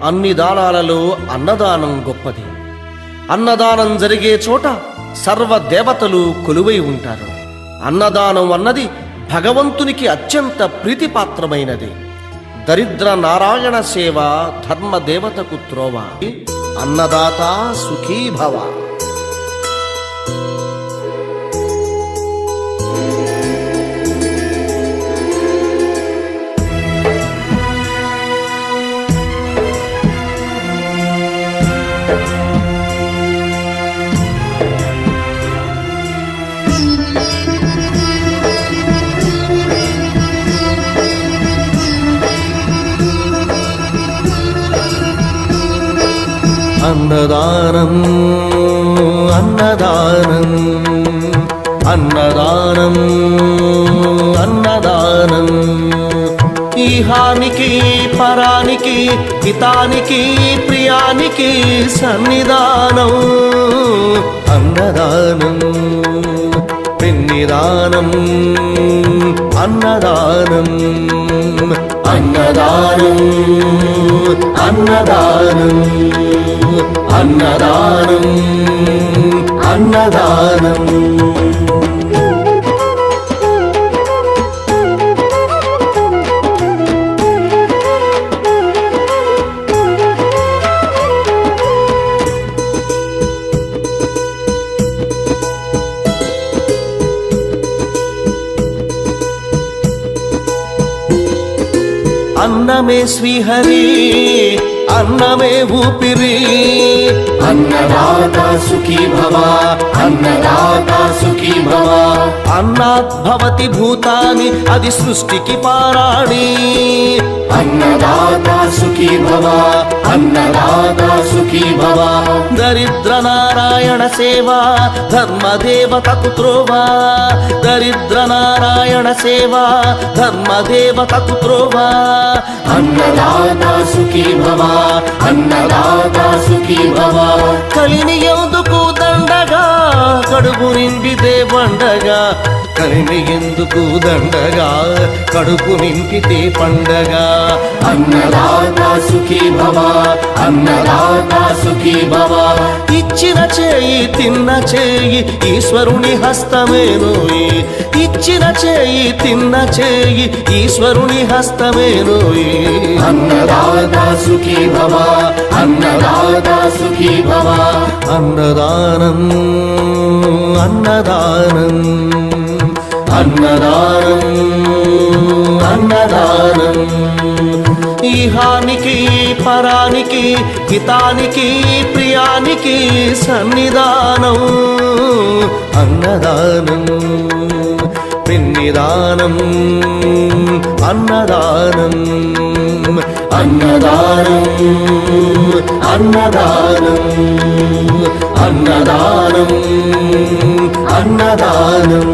అన్ని దానాలలో అన్నదానం గొప్పది. అన్నదానం జరిగే చోట సర్వదేవతలు కొలువై ఉంటారు. అన్నదానం అన్నది భగవంతునికి అత్యంత ప్రీతిపాత్రమైనది. దరిద్ర నారాయణ సేవ ధర్మదేవతకు త్రోవ. అన్నదాత సుఖీభవ. అన్నదానం అన్నదానం అన్నదానం అన్నదానం ఈహానికి పరానికి హితానికి ప్రియానికి సన్నిధానం. అన్నదానం పిన్నిదానం అన్నదానం అన్నదానం అన్నదానం అన్నదానం అన్నదానం. అన్నమే శ్రీహరి అన్నమే ఊపిరి. అన్నదాత సుఖీ భవ అన్నదాత సుఖీ భవ. అన్నాత్ భవతి భూతాని అది సృష్టికి పారాణి. అన్నదాత సుఖీ భవ అన్నదాత సుఖీ భవ. దరిద్ర నారాయణ సేవ ధర్మదేవతకు త్రోవ. దరిద్ర నారాయణ సేవ ధర్మదేవతకు త్రోవ. అన్నదాత సుఖీ భవ అన్నదాత సుఖీ భవ. కలిని ఎందుకు దండగా కడుపు నింపితే పండగా. కలిని ఎందుకు దండగా కడుపు నింపితే పండగ. అన్నదాత సుఖీ భవ అన్నదాత సుఖీ భవ. ఇచ్చిన చేయి తిన్న చేయి ఈశ్వరుని హస్తమేనోయి. ఇచ్చిన చేయి తిన్న చేయి ఈశ్వరుని హస్తమేనోయి. అన్నదాత సుఖీ భవ అన్నదాత సుఖీ భవ. అన్నదానం అన్నదానం అన్నదానం అన్నదానం ఈహానికి పరానికి హితానికి ప్రియానికి సన్నిధానం. అన్నదానం పిన్నిదానం అన్నదానం అన్నదానం అన్నదానం అన్నదానం అన్నదానం.